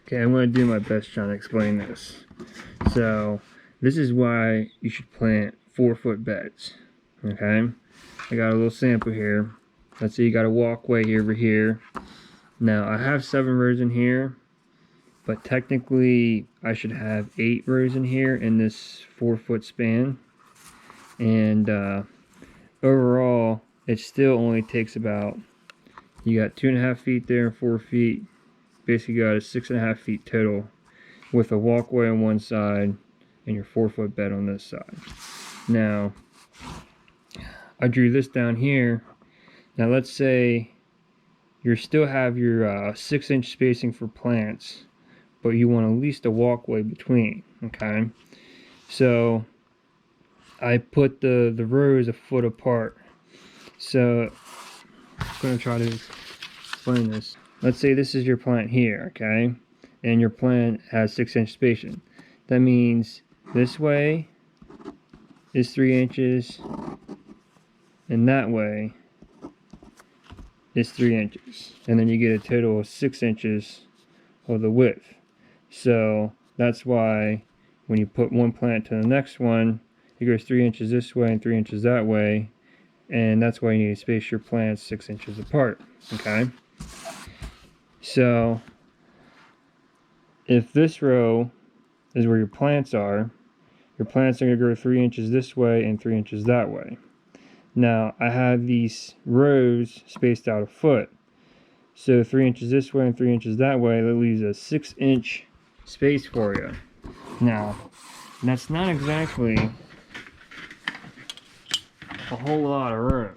Okay, I'm going to do my best trying to explain this. So, this is why you should plant 4-foot beds. Okay? I got a little sample here. Let's say you got a walkway here over here. Now, I have 7 rows in here, but technically I should have 8 rows in here in this 4-foot span. And overall, it still only takes about, you got 2.5 feet there and 4 feet. Basically got a 6.5 feet total with a walkway on one side and your 4-foot bed on this side. Now, I drew this down here. Now let's say you still have your 6-inch spacing for plants, but you want at least a walkway between, okay? So I put the rows a foot apart. So I'm gonna try to explain this. Let's say this is your plant here, okay? And your plant has 6-inch spacing. That means this way is 3 inches, and that way is 3 inches. And then you get a total of 6 inches of the width. So that's why when you put one plant to the next one, it goes 3 inches this way and 3 inches that way. And that's why you need to space your plants 6 inches apart, okay? So if this row is where your plants are going to go 3 inches this way and 3 inches that way. Now I have these rows spaced out a foot. So 3 inches this way and 3 inches that way, that leaves a 6-inch space for you. Now, that's not exactly a whole lot of room.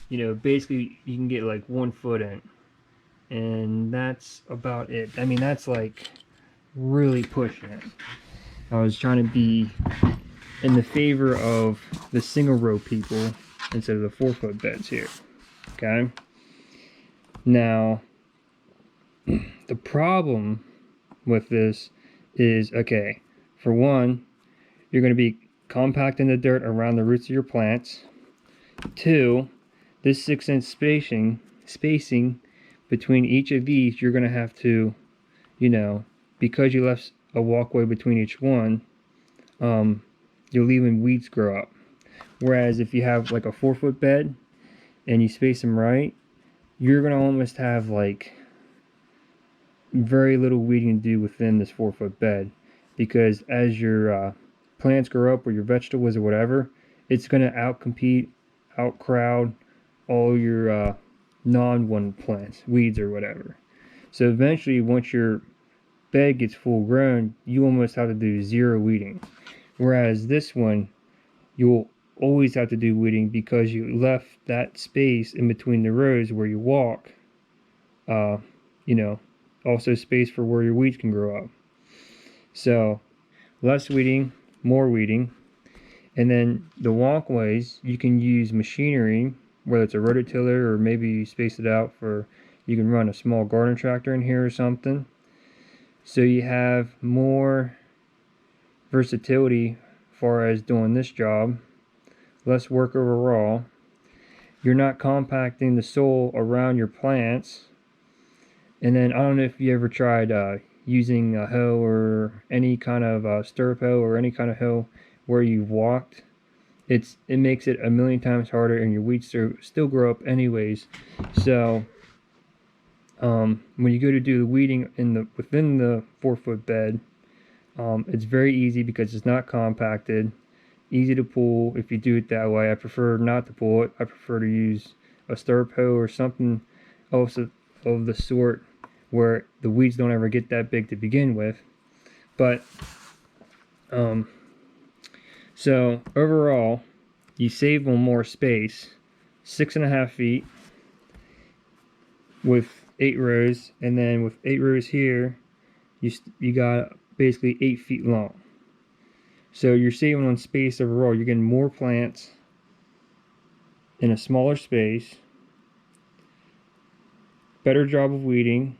You know, basically you can get like 1 foot in. And that's about it. I mean, that's like really pushing it. I was trying to be in the favor of the single row people instead of the 4-foot beds here. Okay? Now, the problem with this is, okay, for one, you're going to be compacting the dirt around the roots of your plants. 2, this 6-inch spacing between each of these, you're going to have to, you know, because you left a walkway between each one, you're leaving weeds grow up. Whereas if you have like a 4-foot bed and you space them right, you're going to almost have like very little weeding to do within this 4-foot bed, because as your plants grow up, or your vegetables or whatever, it's going to outcompete, outcrowd all your non-one plants, weeds or whatever. So eventually, once your bed gets full grown, you almost have to do 0 weeding. Whereas this one, you'll always have to do weeding because you left that space in between the rows where you walk, you know, also space for where your weeds can grow up. So less weeding, more weeding. And then the walkways, you can use machinery, whether it's a rototiller or maybe you space it out for, you can run a small garden tractor in here or something. So you have more versatility as far as doing this job, less work overall. You're not compacting the soil around your plants. And then I don't know if you ever tried using a hoe or any kind of stirrup hoe or any kind of hoe where you've walked. It makes it a million times harder, and your weeds still grow up anyways. So when you go to do the weeding within the 4-foot bed, it's very easy because it's not compacted, easy to pull if you do it that way. I prefer not to pull it. I prefer to use a stirrup hoe or something else of the sort where the weeds don't ever get that big to begin with. But so overall, you save on more space, 6.5 feet with 8 rows, and then with 8 rows here, you got basically 8 feet long. So you're saving on space overall. You're getting more plants in a smaller space, better job of weeding,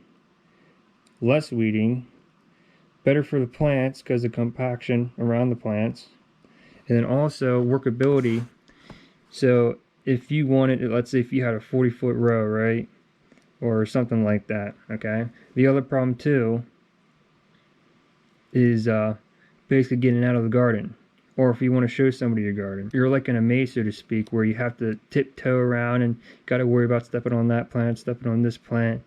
less weeding, better for the plants because of compaction around the plants, and then also workability. So if you wanted, let's say if you had a 40-foot row, right, or something like that. Okay. The other problem too is basically getting out of the garden, or if you want to show somebody your garden, you're like in a maze, so to speak, where you have to tiptoe around and got to worry about stepping on that plant, stepping on this plant.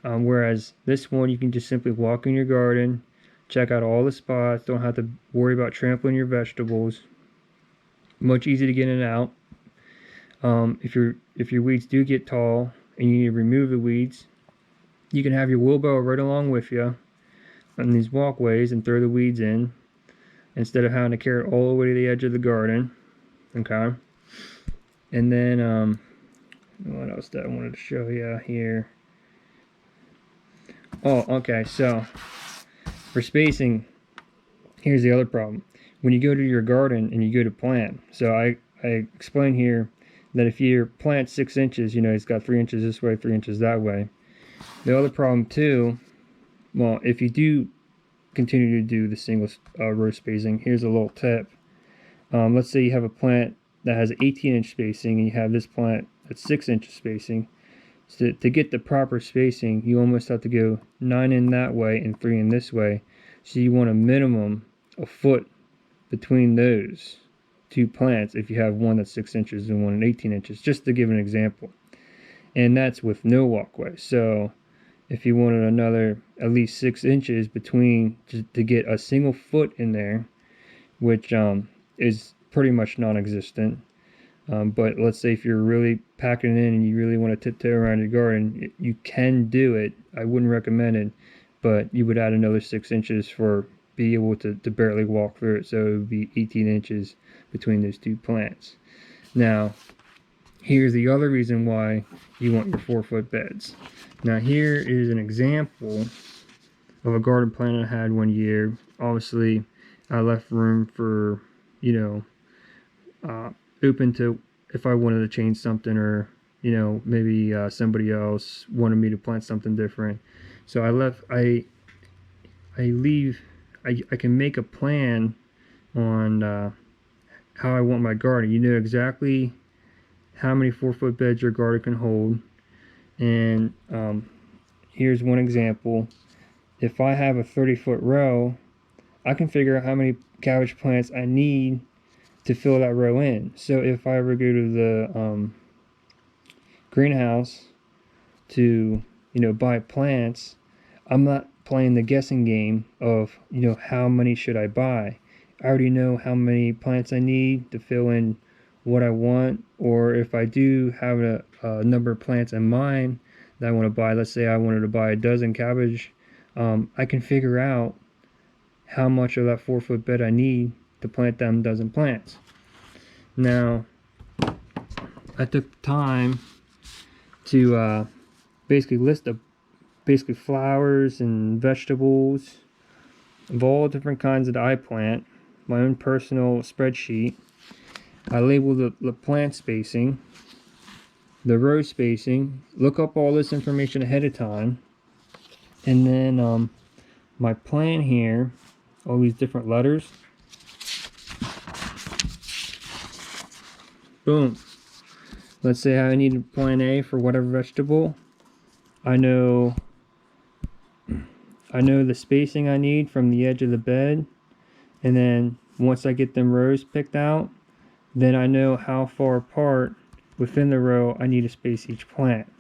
Whereas this one, you can just simply walk in your garden, check out all the spots, don't have to worry about trampling your vegetables. Much easier to get in and out. If your weeds do get tall and you need to remove the weeds, you can have your wheelbarrow right along with you on these walkways and throw the weeds in instead of having to carry it all the way to the edge of the garden. Okay. And then what else that I wanted to show you here? Oh, okay. So for spacing, here's the other problem. When you go to your garden and you go to plant, so I explain here that if you plant 6 inches, you know, it's got 3 inches this way, 3 inches that way. The other problem too, well, if you do continue to do the single row spacing, here's a little tip. Let's say you have a plant that has 18-inch spacing and you have this plant that's 6 inches spacing. So to get the proper spacing, you almost have to go 9 in that way and 3 in this way. So you want a minimum a foot between those two plants if you have one that's 6 inches and one at 18 inches, just to give an example. And that's with no walkway. So if you wanted another at least 6 inches between to get a single foot in there, which is pretty much non-existent. But let's say if you're really packing it in and you really want to tiptoe around your garden, you can do it. I wouldn't recommend it, but you would add another 6 inches for be able to barely walk through it. So it would be 18 inches between those two plants. Now, here's the other reason why you want your 4-foot beds. Now here is an example of a garden plant I had one year. Obviously, I left room for, you know, open to if I wanted to change something, or you know, maybe somebody else wanted me to plant something different. So I can make a plan on how I want my garden. You know exactly how many 4-foot beds your garden can hold. And here's one example. If I have a 30-foot row, I can figure out how many cabbage plants I need to fill that row in. So if I ever go to the greenhouse to, you know, buy plants, I'm not playing the guessing game of, you know, how many should I buy. I already know how many plants I need to fill in what I want. Or if I do have a number of plants in mind that I want to buy, let's say I wanted to buy a dozen cabbage, I can figure out how much of that 4-foot bed I need to plant them dozen plants. Now, I took time to basically list basically flowers and vegetables of all different kinds that I plant, my own personal spreadsheet. I labeled the plant spacing, the row spacing, look up all this information ahead of time, and then my plan here, all these different letters, boom. Let's say I need plan A for whatever vegetable. I know the spacing I need from the edge of the bed, and then once I get them rows picked out, then I know how far apart within the row I need to space each plant.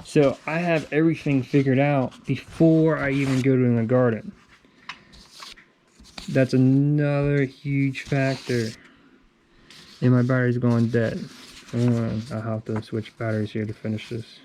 So I have everything figured out before I even go to the garden. That's another huge factor. And my battery's going dead. I'll have to switch batteries here to finish this.